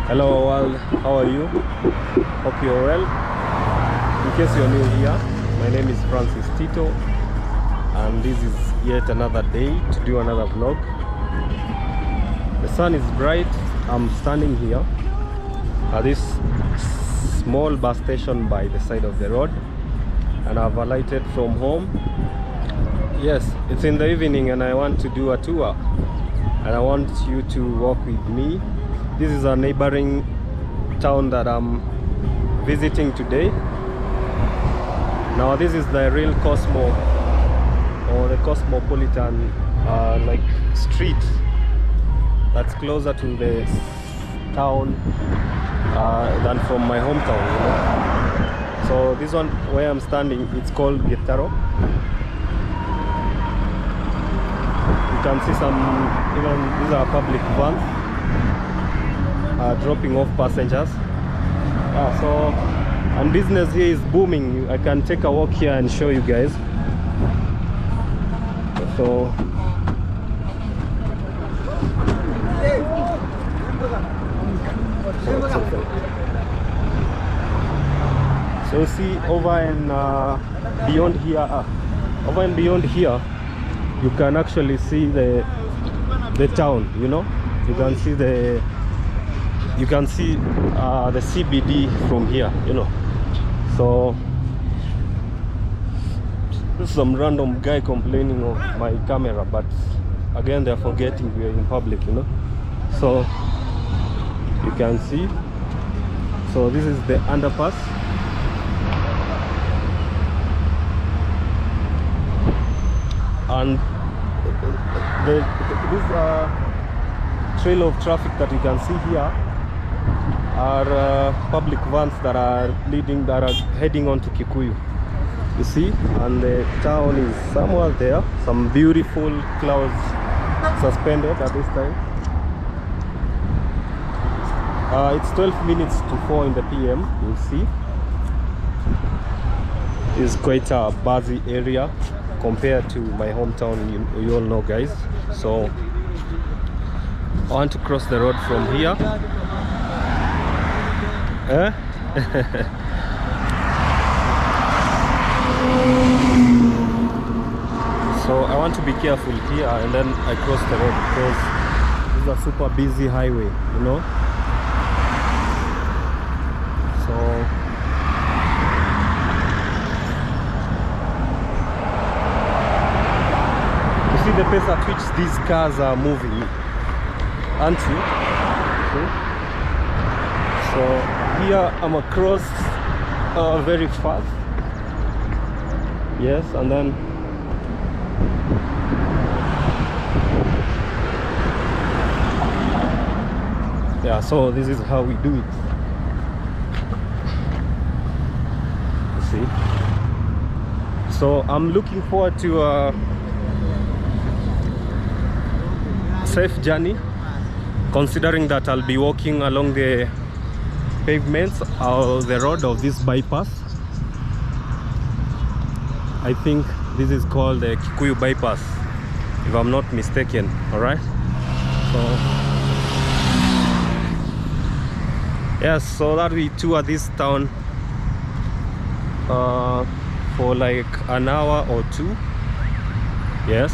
Hello world, how are you? Hope you're well. In case you're new here, my name is Francis Tito and this is yet another day to do another vlog. The sun is bright. I'm standing here at this small bus station by the side of the road and I've alighted from home. Yes, it's in the evening and I want to do a tour and I want you to walk with me. This is a neighboring town that I'm visiting today. Now this is the real Cosmo or the cosmopolitan like street that's closer to the town than from my hometown, you know? So this one where I'm standing, it's called Gitaro. You can see some, even these are public vans dropping off passengers. And business here is booming. I can take a walk here and show you guys. So see over and beyond here, you can actually see the town. You know, you can see the CBD from here. You know, so there's some random guy complaining of my camera, but again they're forgetting we're in public. You know, so you can see. So this is the underpass. And this trail of traffic that you can see here are public vans that are heading on to Kikuyu. You see, and the town is somewhere there. Some beautiful clouds suspended at this time. It's 12 minutes to 4 in the PM. You see, it's quite a busy area compared to my hometown. You all know, guys. So I want to cross the road from here. So I want to be careful here and then I cross the road because this is a super busy highway, you know. So you see the pace at which these cars are moving, aren't you? Okay. So here I'm across very fast. Yes, and then yeah, so this is how we do it. You see, so I'm looking forward to a safe journey, considering that I'll be walking along the pavements or the road of this bypass. I think this is called the Kikuyu bypass, if I'm not mistaken. All right. So yes, so that we tour this town for like an hour or two. Yes.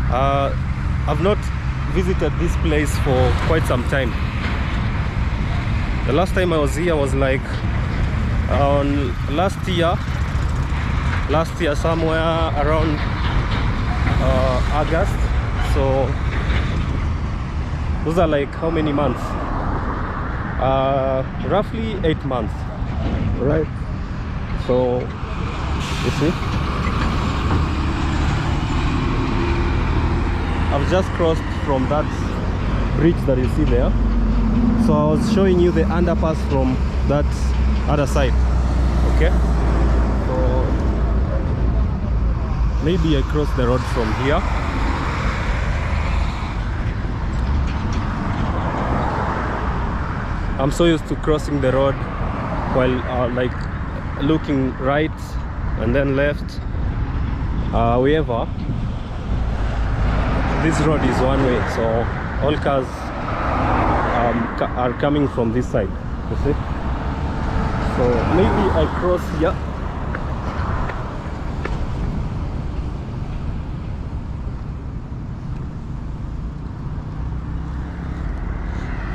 I've not visited this place for quite some time. The last time I was here was like last year somewhere around August. So those are like how many months? Roughly 8 months, right? So you see, I've just crossed from that bridge that you see there. So I was showing you the underpass from that other side. Okay, so maybe I cross the road from here. I'm so used to crossing the road while like looking right and then left. However, this road is one way, so all cars are coming from this side, you see. So maybe I cross here.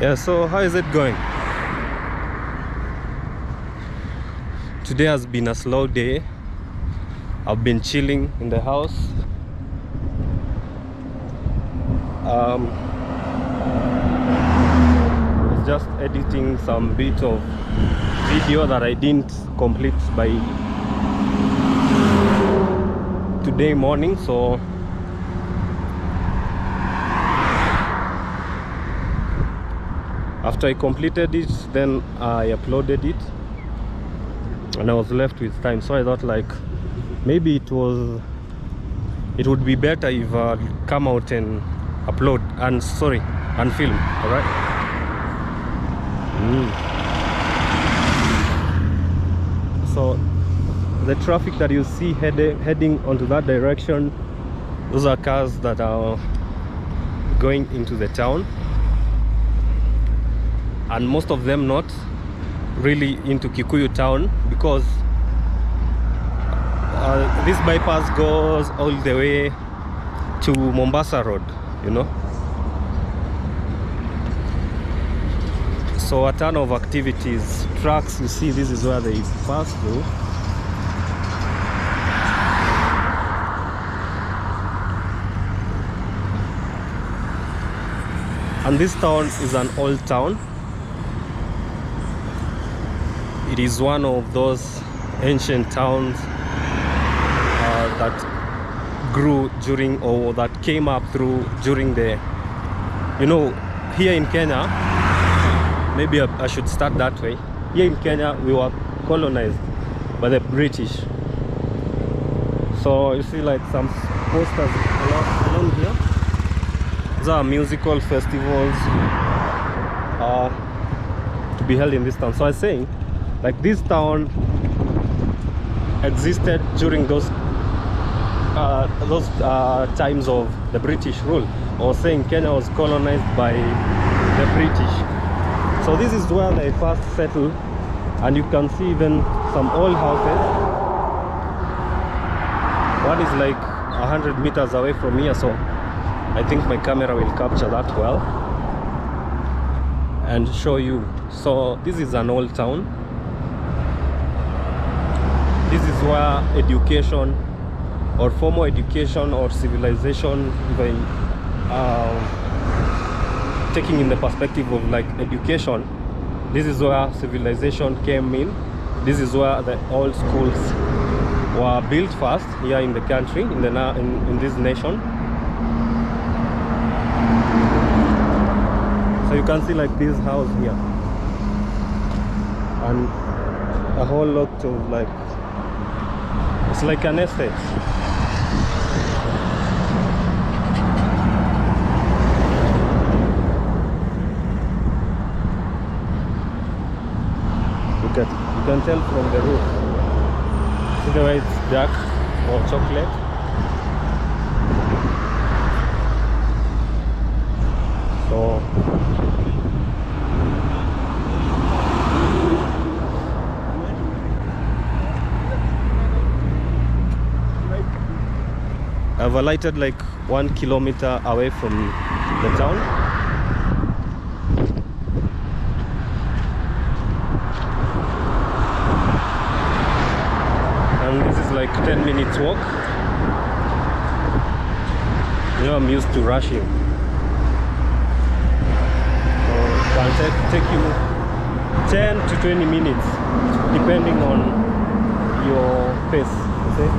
Yeah, so how is it going? Today has been a slow day. I've been chilling in the house. Was just editing some bit of video that I didn't complete by today morning, so after I completed it, then I uploaded it and I was left with time, so I thought like maybe it would be better if I come out and upload and film. All right. So the traffic that you see heading onto that direction, those are cars that are going into the town, and most of them not really into Kikuyu town, because this bypass goes all the way to Mombasa Road, you know. So a ton of activities, trucks, you see, this is where they pass through. And this town is an old town. It is one of those ancient towns that grew during, or that came up through during the, you know, here in Kenya, maybe I should start that way. Here in Kenya, we were colonized by the British. So you see like some posters along here. These are musical festivals to be held in this town. So I was saying, like, this town existed during those times of the British rule. I was saying Kenya was colonized by the British. So this is where they first settled, and you can see even some old houses. One is like 100 meters away from here, so I think my camera will capture that well and show you. So this is an old town. This is where education, or formal education, or civilization, taking in the perspective of like education, this is where civilization came in. This is where the old schools were built first here in the country, in this nation. So you can see like this house here, and a whole lot of like, it's like an estate. You can tell from the roof. See the way it's dark or chocolate. So I've alighted like 1 kilometer away from the town. And this is like 10 minutes walk. You know, I'm used to rushing. So it can take you 10 to 20 minutes depending on your pace, you see?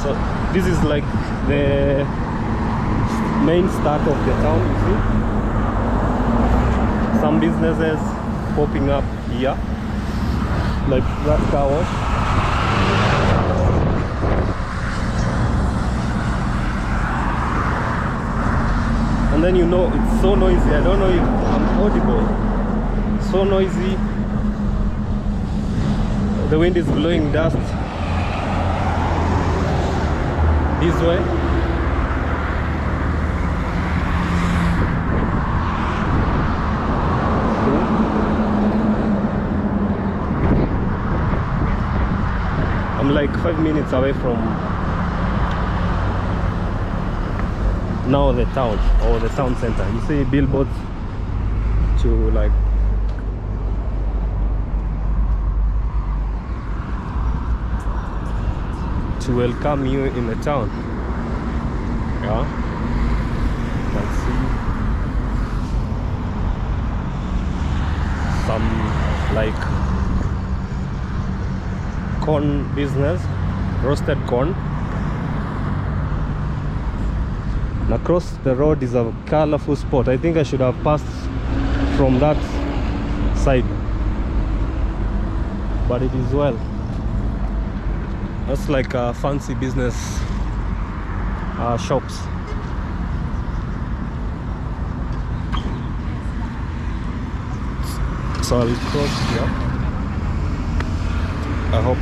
So this is like the main start of the town, you see? Some businesses popping up here, like that car wash. And then, you know, it's so noisy. I don't know if I'm audible. It's so noisy. The wind is blowing dust this way. 5 minutes away from now the town or the town center. You see billboards to like to welcome you in the town. Yeah, let's see some like corn business, roasted corn. And across the road is a colorful spot. I think I should have passed from that side, but it is well. That's like a fancy business shops. So I'll cross here. I hope.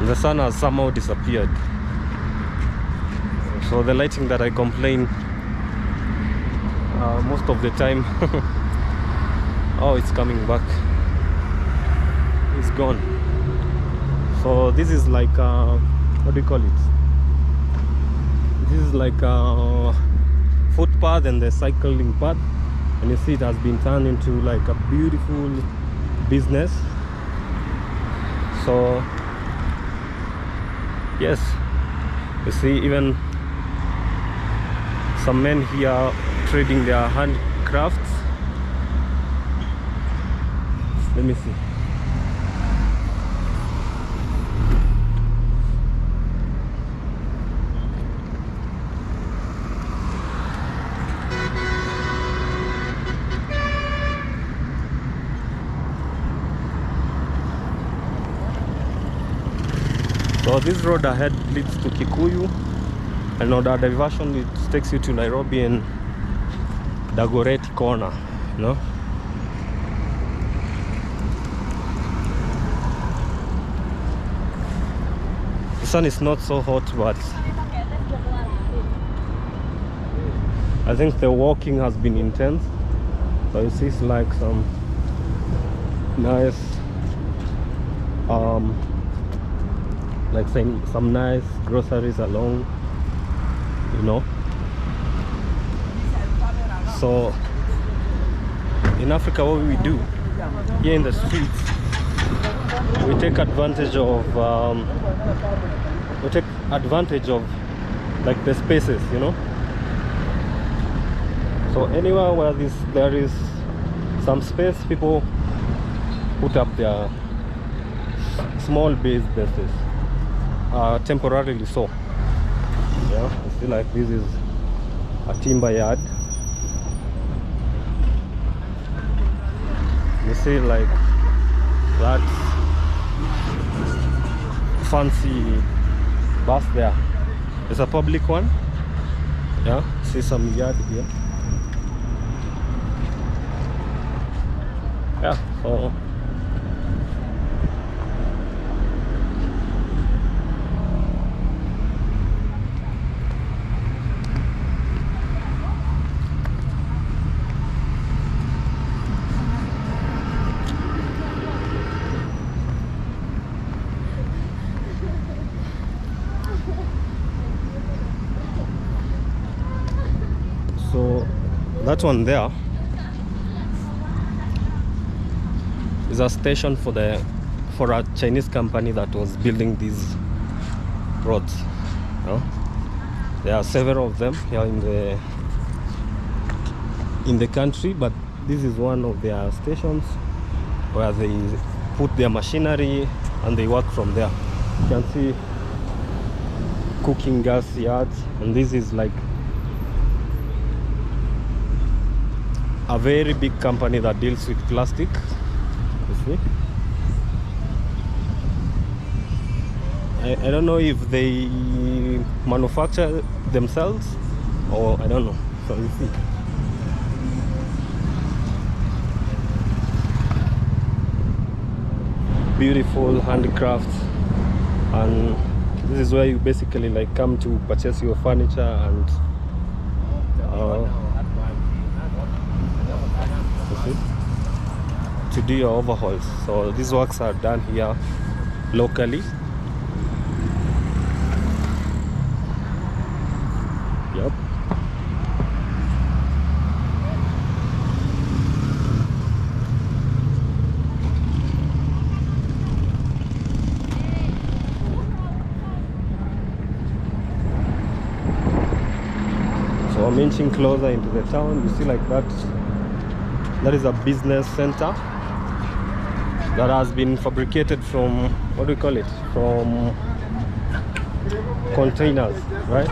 The sun has somehow disappeared, so the lighting that I complain most of the time oh, it's coming back, it's gone. So this is like what do you call it, this is like a footpath and the cycling path, and you see it has been turned into like a beautiful business. So yes, you see even some men here trading their handcrafts. Let me see. So this road ahead leads to Kikuyu, and on the diversion it takes you to Nairobi and Dagoretti corner, you know. The sun is not so hot, but I think the walking has been intense. So you see it's like some nice like saying some nice groceries along, you know. So in Africa, what we do here in the streets, we take advantage of like the spaces, you know. So anywhere where there is some space, people put up their small businesses, temporarily. So yeah, I feel like this is a timber yard. You see like that fancy bus there. It's a public one. Yeah, see some yard here. Yeah, so that one there is a station for a Chinese company that was building these roads. You know? There are several of them here in the country, but this is one of their stations where they put their machinery and they work from there. You can see cooking gas yards, and this is like a very big company that deals with plastic. You see, I don't know if they manufacture themselves or I don't know. So you see, beautiful handicrafts and this is where you basically like come to purchase your furniture and to do your overhauls. So these works are done here locally. Yep. So I'm inching closer into the town. You see like that, that is a business center that has been fabricated from, what do we call it, from containers, right?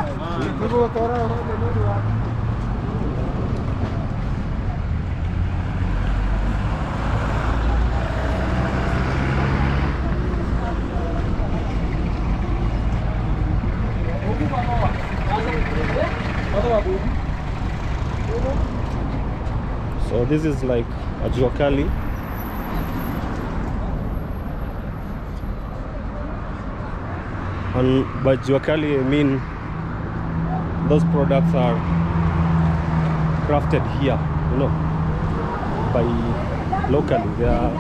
So this is like a juakali. And by juakali I mean those products are crafted here, you know, by locally. They are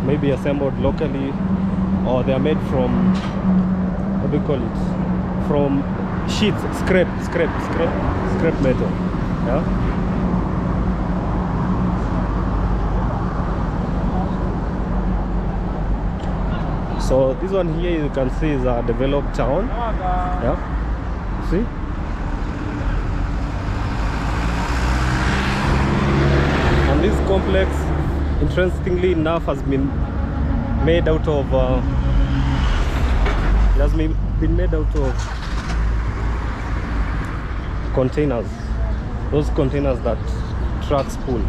maybe assembled locally, or they are made from, what do you call it, from sheets, scrap metal. Yeah. So this one here you can see is a developed town. Yeah. See? And this complex, interestingly enough, has been made out of it has been made out of containers. Those containers that trucks pull.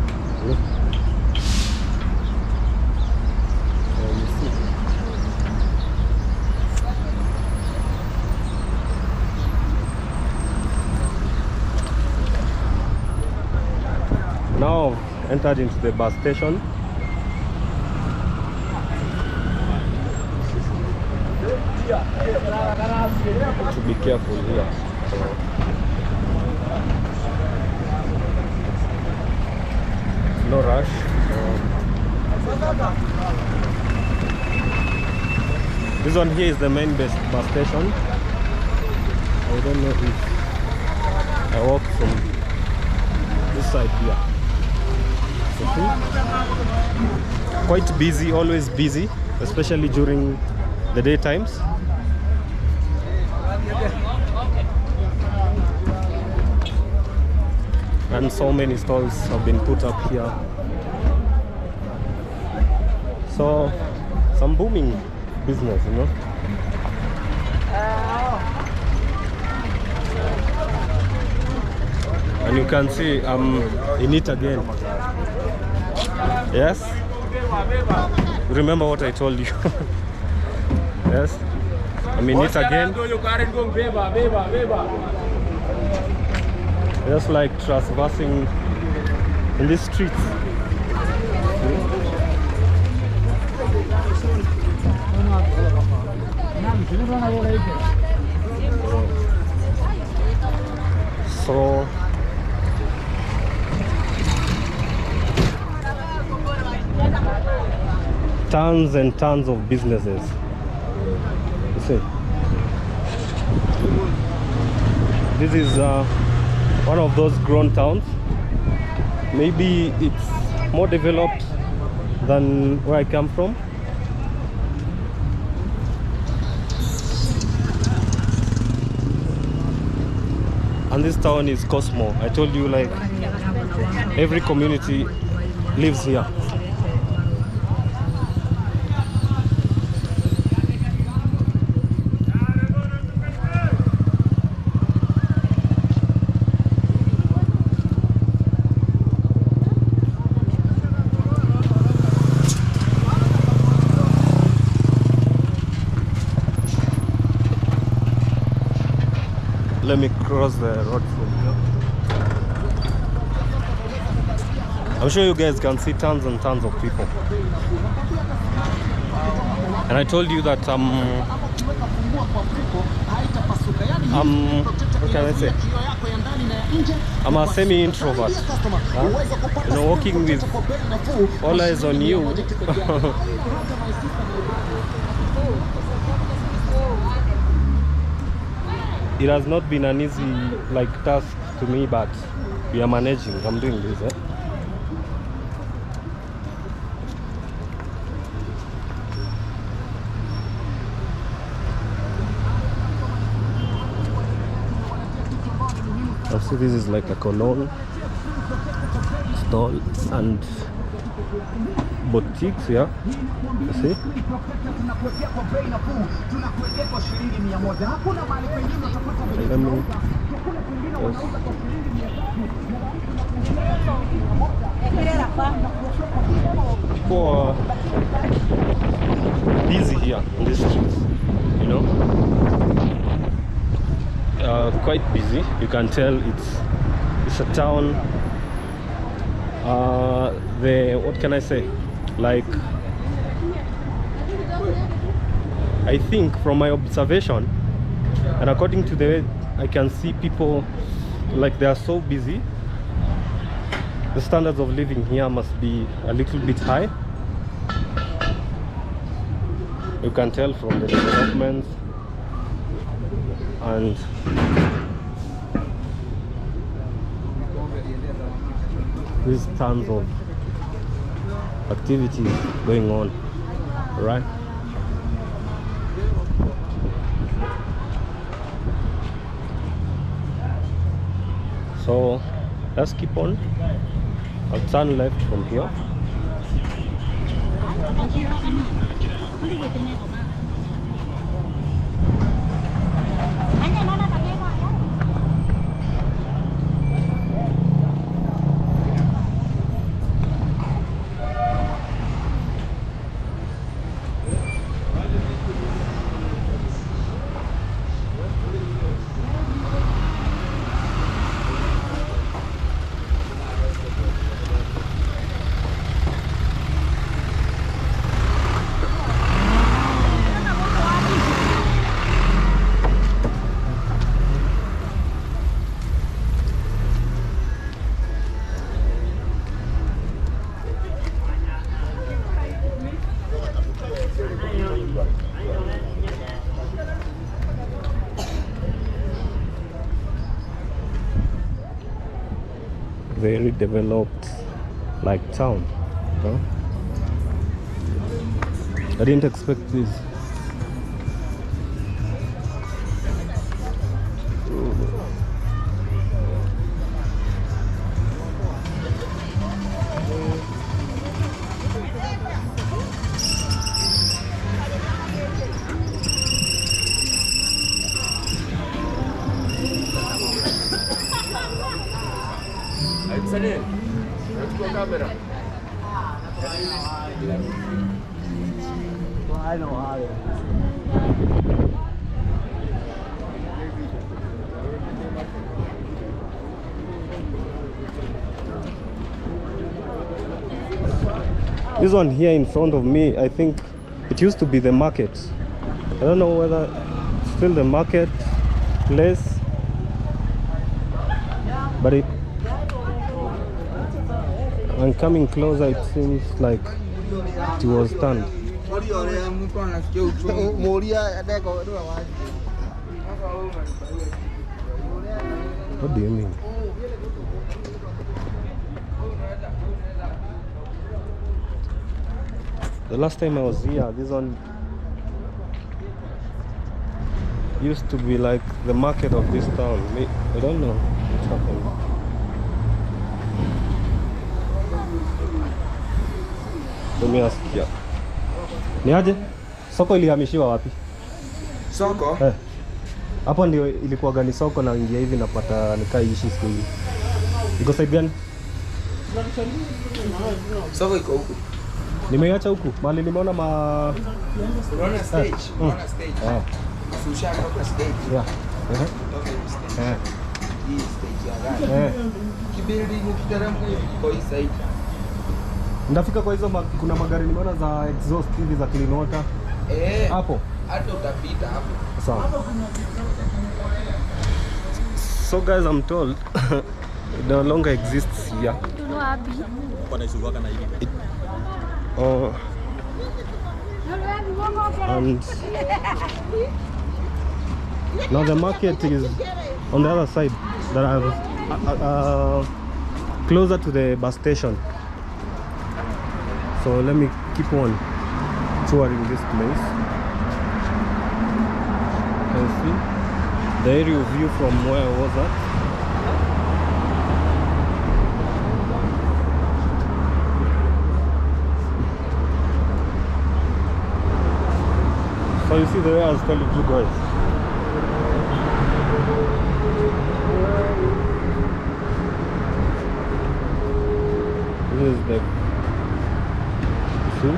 Now I've entered into the bus station. To be careful here. No rush. This one here is the main bus station. I don't know if I walk from this side here. Quite busy, always busy, especially during the day times. And so many stalls have been put up here. So some booming business, you know. And you can see I'm in it again. Yes? Remember what I told you? Yes? I'm in it again. Just like traversing in the streets. So tons and tons of businesses. You see, this is one of those grown towns. Maybe it's more developed than where I come from. And this town is Cosmo. I told you, like, every community lives here. Let me cross the road from here. I'm sure you guys can see tons and tons of people. And I told you that what can I say? I'm a semi-introvert. You know, working with all eyes on you. It has not been an easy task to me, but we are managing. I'm doing this. So this is like a cologne stall and boutiques, yeah. You see? Let me busy here in the streets, you know. Quite busy. You can tell it's a town. What can I say? I think from my observation and according to the way I can see people, they are so busy. The standards of living here must be a little bit high. You can tell from the developments and there's tons of activities going on, right? So let's keep on. I'll turn left from here. Very developed town, huh? I didn't expect this. This one here in front of me, I think it used to be the market. I don't know whether it's still the market place, but when coming closer it seems like it was turned. What do you mean? The last time I was here, this one used to be like the market of this town. I don't know what happened. Let me ask you. Niaje? Soko ilihamishiwa wapi? Soko? Hapo ndio ilikuwa gani soko na ingia hivi napata nikaishi siku hii. Iko side gani? Soko iko huku. Nimeacha huku. Mali nimeona unaona stage. Unaona stage. Susha kutoka stage. Yeah. Kutoka stage. Hii stage ya gari. Kibuilding ukiteremka hivi kwa hii side. Ndafika kwa hizo kuna magari nimeona za exhaust hivi za clean water. Hapo. Hata utapita hapo. So guys, I'm told it no longer exists here. And now the market is on the other side, that are closer to the bus station. So let me keep on touring this place. You can see the aerial view from where I was at. So you see the way I was telling you guys. This is the, see?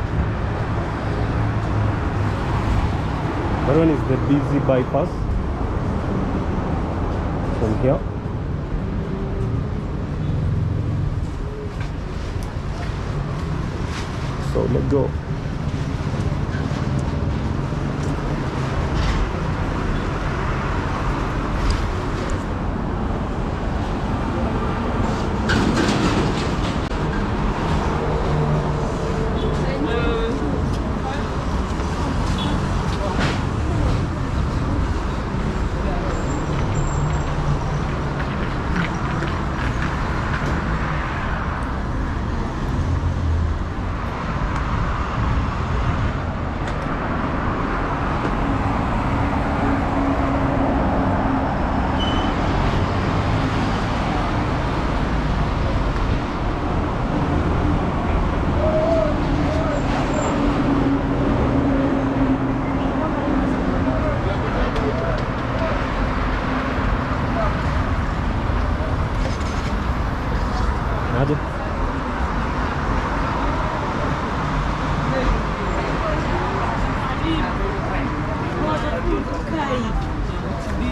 That one is the busy bypass from here. So let's go.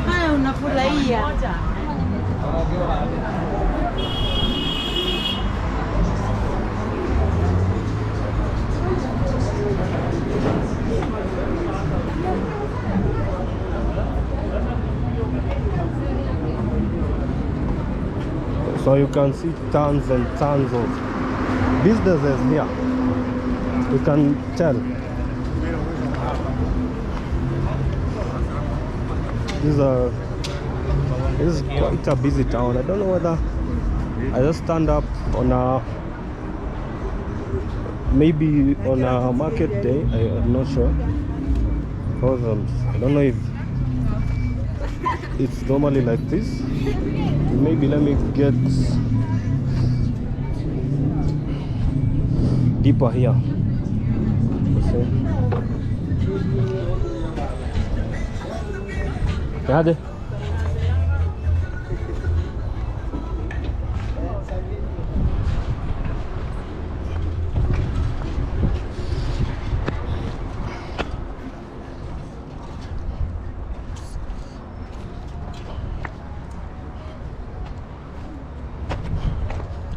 Haya unafurahia. So you can see tons and tons of businesses here. You can tell. This is quite a busy town. I don't know whether I just stand up on a maybe on a market day. I'm not sure, because I don't know if it's normally like this. Maybe let me get deeper here. Hadi.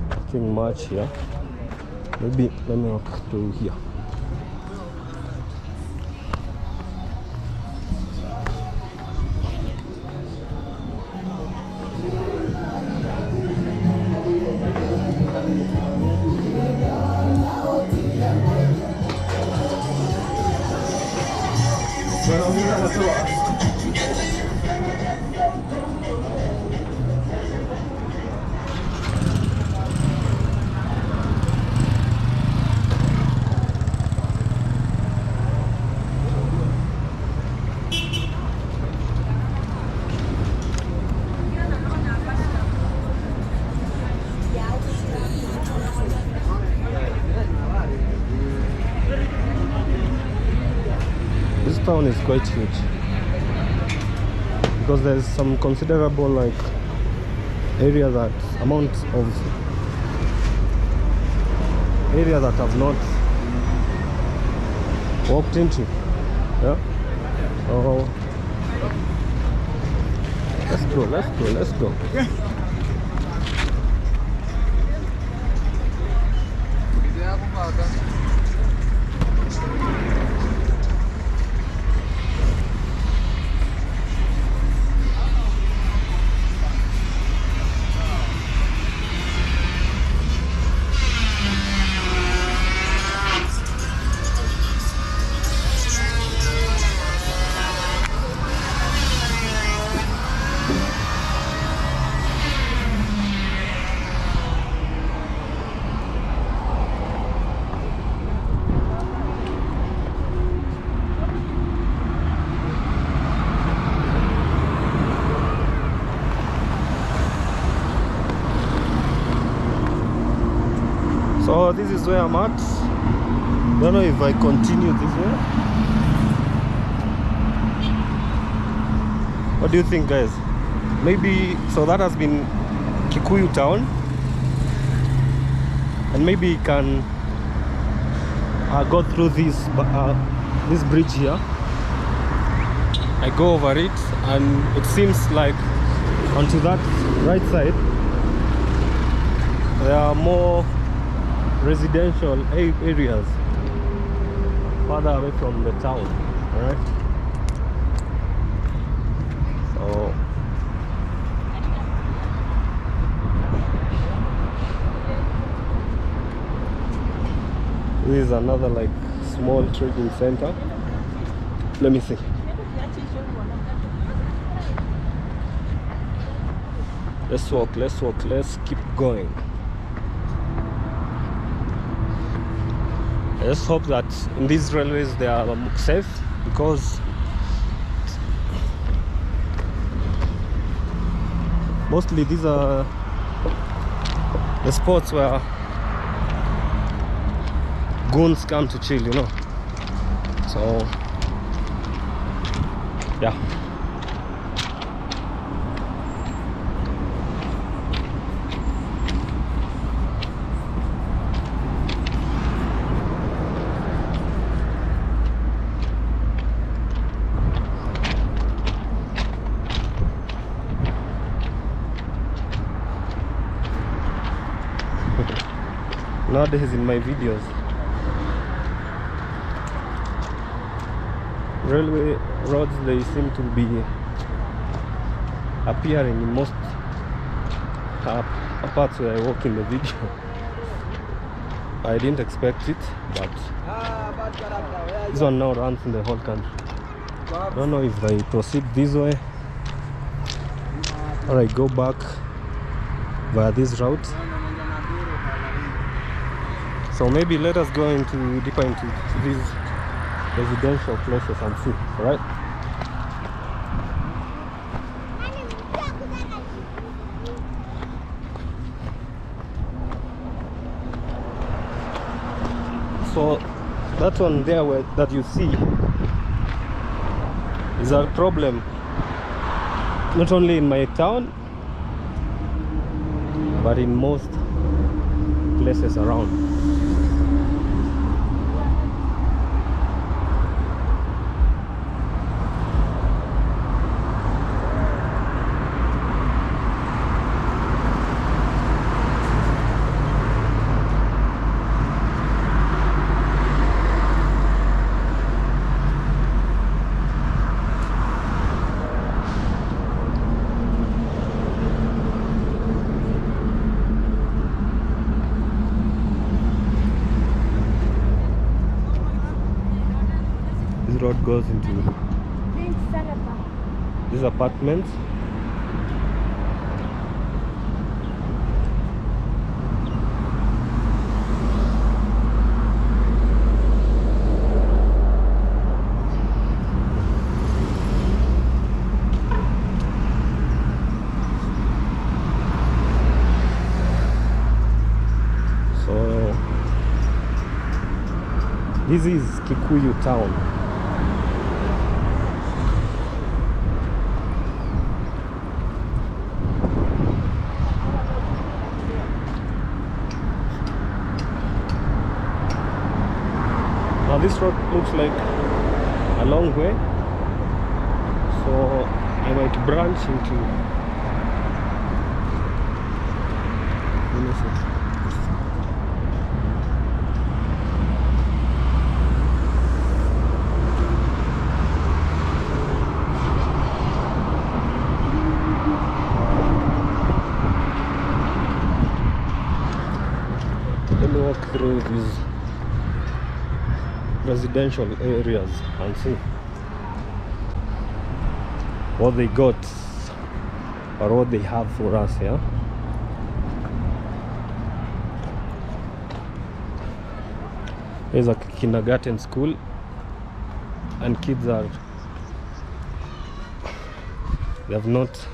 Nothing much here. Maybe let me walk through here. This town is quite huge because there's some considerable like area that amount of area that I've not walked into. Yeah. Oh, let's go. So this is where I'm at. Don't know if I continue this way. What do you think, guys? Maybe, so that has been Kikuyu town, and maybe you can go through this bridge here. I go over it, and it seems like onto that right side there are more residential areas further away from the town. All right, so this is another like small trading center. Let me see. Let's walk, let's keep going. I just hope that in these railways they are safe, because mostly these are the spots where goons come to chill, you know. So yeah. Nowadays in my videos, railway roads, they seem to be appearing in most parts where I walk in the video. I didn't expect it, but this one now runs in the whole country. I don't know if I proceed this way or I go back via this route. So maybe let us go deeper into these residential places and see, right? So that one there that you see is a problem not only in my town but in most places around. Road goes into these apartments. So this is Kikuyu town. Now this road looks like a long way, so I might branch into let me walk through these residential areas and see what they got or what they have for us here. Yeah? Here's a kindergarten school, and kids they have not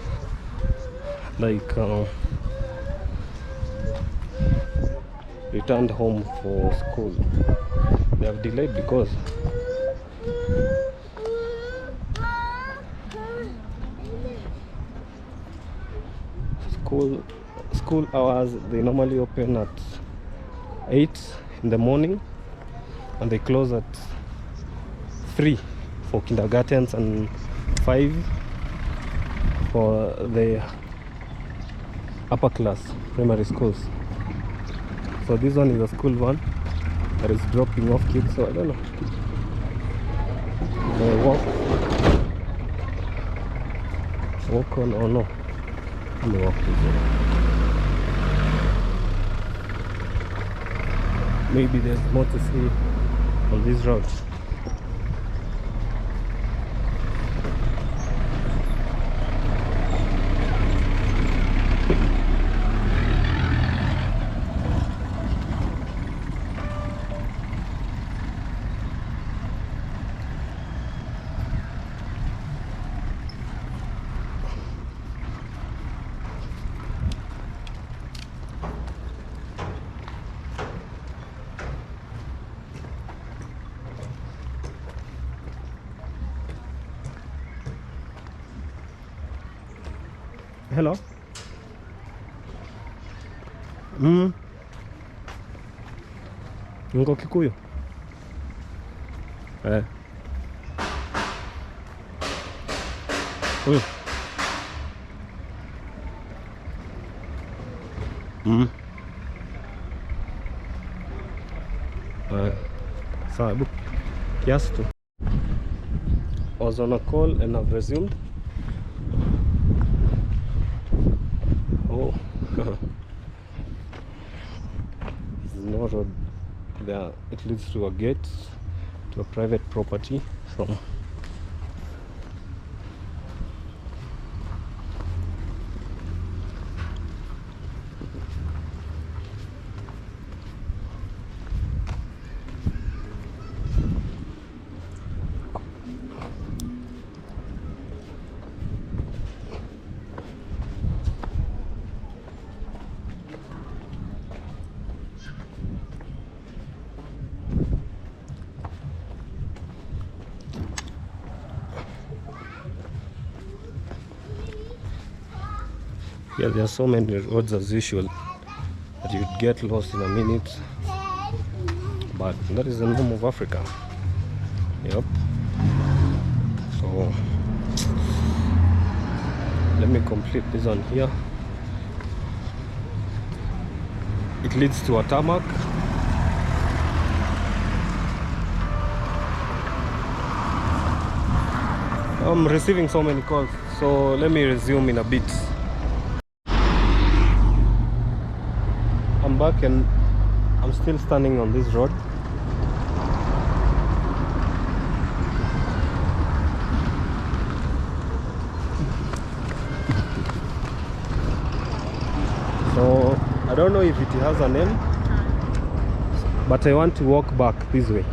returned home for school. They have delayed because school hours, they normally open at 8 in the morning and they close at 3 for kindergartens and 5 for the upper class primary schools. So this one is a school van that is dropping off kids, so I don't know. They walk on or no. Let me walk this way. Maybe there's more to see on this road. Hello. Niko Kikuyu. Sawa, hebu kiasi tu. I was on a call and I've resumed. Oh, this is no road there. It leads to a gate to a private property. So yeah, there are so many roads as usual that you'd get lost in a minute, but that is the norm of Africa. Yep. So let me complete this one here. It leads to a tarmac. I'm receiving so many calls, so let me resume in a bit. I'm back and I'm still standing on this road. So I don't know if it has a name, but I want to walk back this way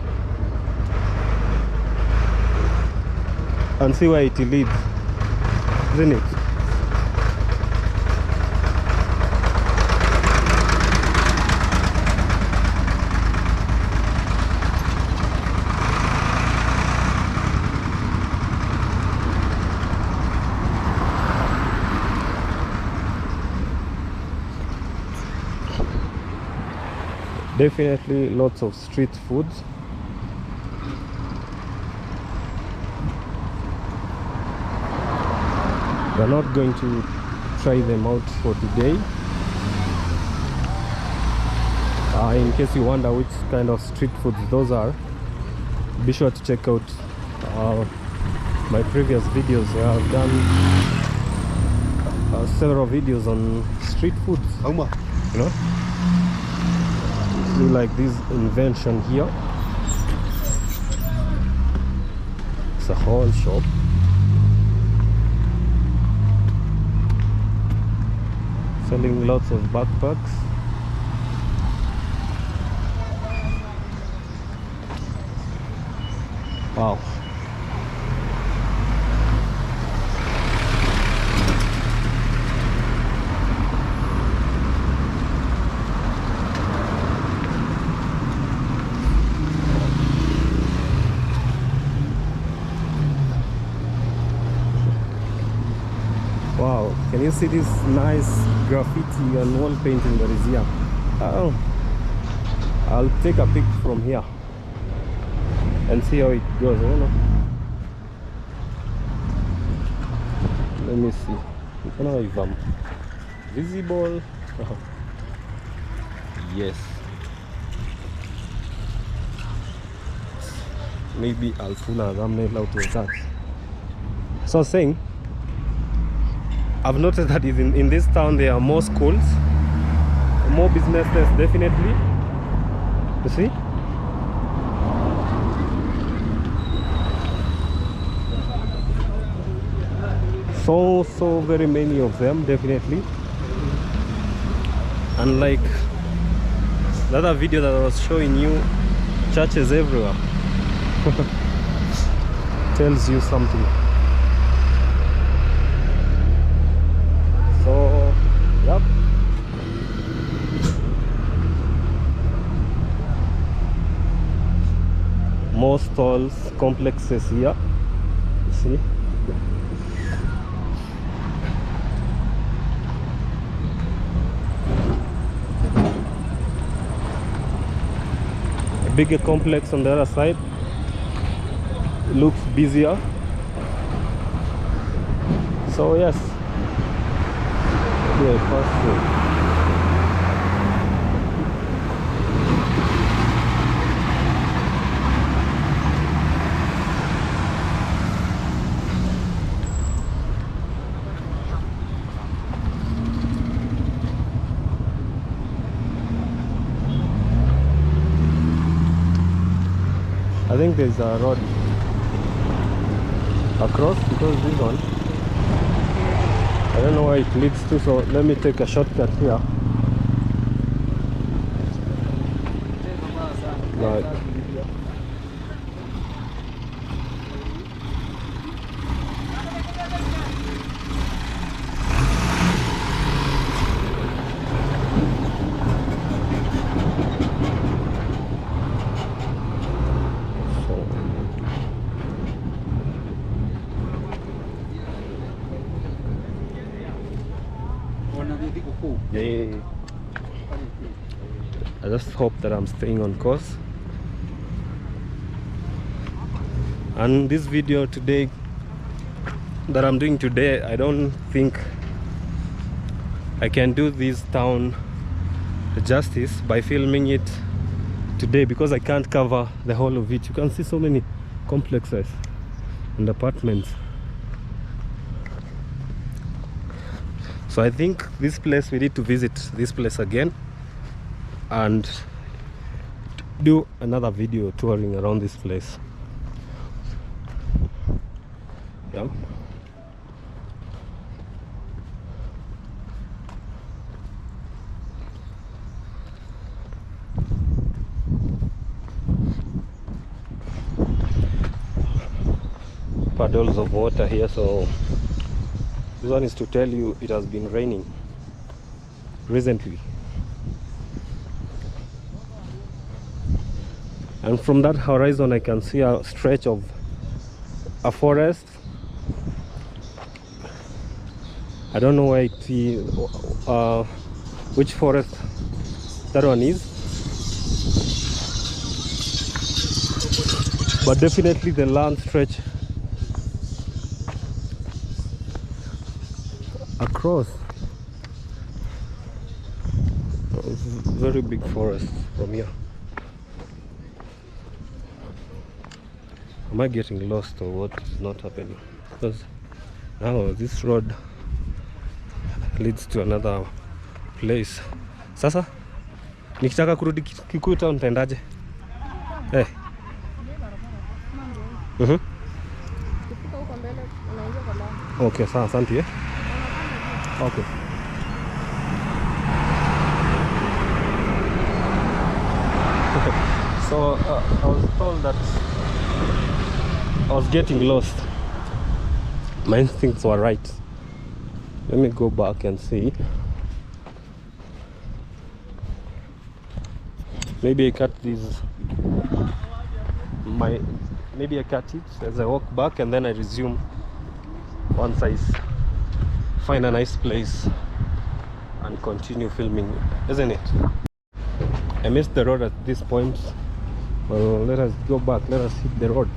and see where it leads, isn't it? Definitely lots of street foods. We're not going to try them out for today. In case you wonder which kind of street foods those are, be sure to check out my previous videos where I've done several videos on street foods. You know? Do like this invention here. It's a whole shop. Selling lots of backpacks. Wow. see this nice graffiti and wall painting that is here? Oh, I'll take a pic from here and see how it goes. I don't know. Let me see. I don't know if I'm visible. Yes. Maybe I'll pull a thumbnail out of that. So I was saying, I've noticed that in this town there are more schools, more businesses, definitely. You see? So very many of them, definitely. And like the other video that I was showing you, churches everywhere. Tells you something. So, yep. More stalls, complexes here. You see? A bigger complex on the other side. It looks busier. So yes. Yeah, fast food. I think there's a road across because this one, I don't know where it leads to, so let me take a shortcut here. Right. Yeah. I just hope that I'm staying on course. And this video today that I'm doing today, I don't think I can do this town justice by filming it today because I can't cover the whole of it. You can see so many complexes and apartments. So I think this place, we need to visit this place again and do another video touring around this place. Yeah. Puddles of water here, so this one is to tell you it has been raining recently. And from that horizon I can see a stretch of a forest. I don't know where it is, which forest that one is, but definitely the land stretch across. It's a very big forest from here. Am I getting lost or what is not happening? Because now this road leads to another place. Sasa nikitaka kurudi Kikuyu town nitaendaje? Eh. Okay, sawa, asante eh. Okay. So I was told that I was getting lost. My instincts were right. Let me go back and see. Maybe I cut these. Maybe I cut it as I walk back and then I resume once I find a nice place and continue filming, isn't it? I missed the road at this point. Well, let us go back, let us hit the road.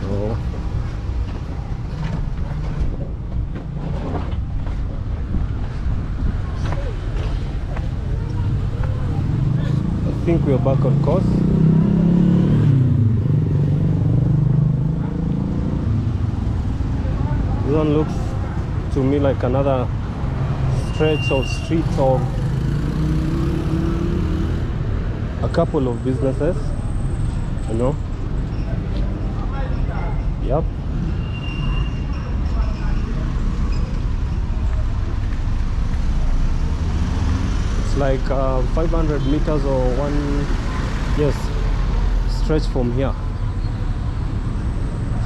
So, I think we're back on course. This one looks to me like another stretch of streets of a couple of businesses, you know. Yep. It's like 500 meters or yes, stretch from here.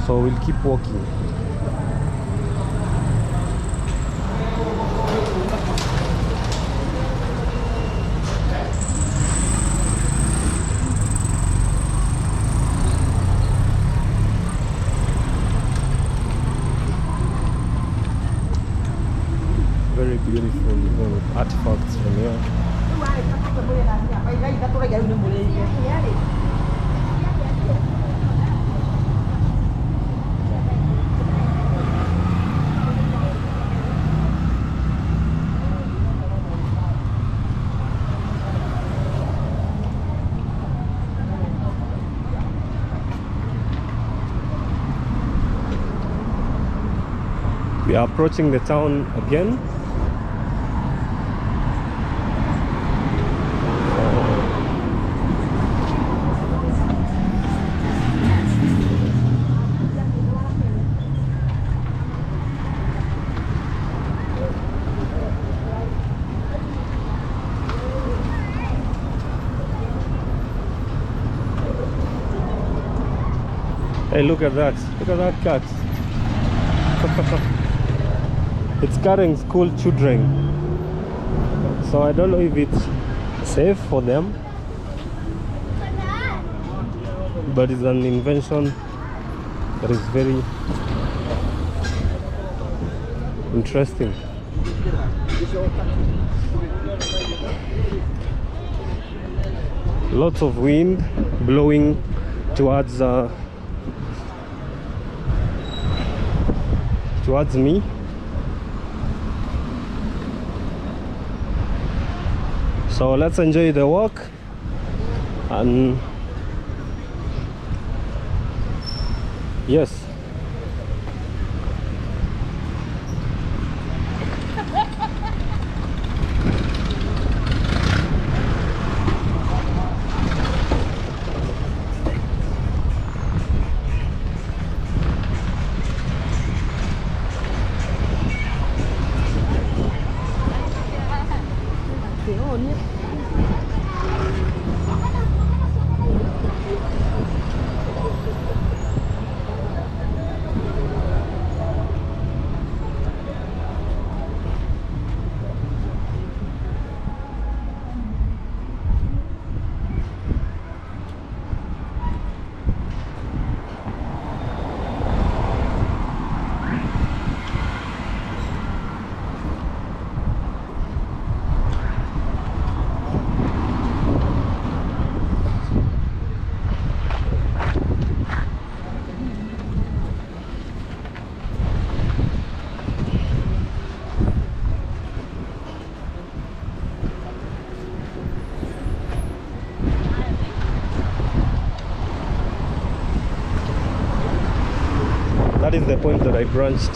So we'll keep walking. Very beautiful, even artifacts from here. We are approaching the town again. Hey, look at that. Look at that cat. It's carrying school children. So I don't know if it's safe for them, but it's an invention that is very interesting. Lots of wind blowing towards me. So let's enjoy the walk and yes. That is the point that I branched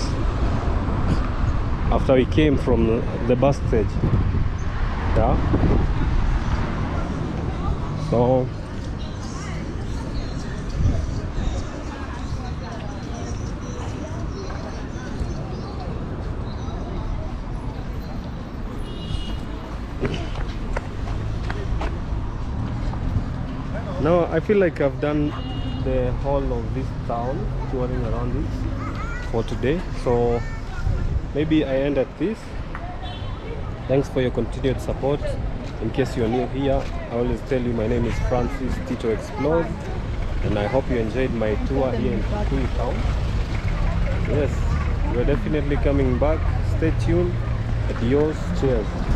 after we came from the bus stage. Yeah. So now I feel like I've done the whole of this town, touring around it for today. So maybe I end at this. Thanks for your continued support. In case you're new here, I always tell you my name is Francis Tito Explores. and I hope you enjoyed my tour here in Kikuyu town. Yes, we're definitely coming back. Stay tuned. Adios. Cheers.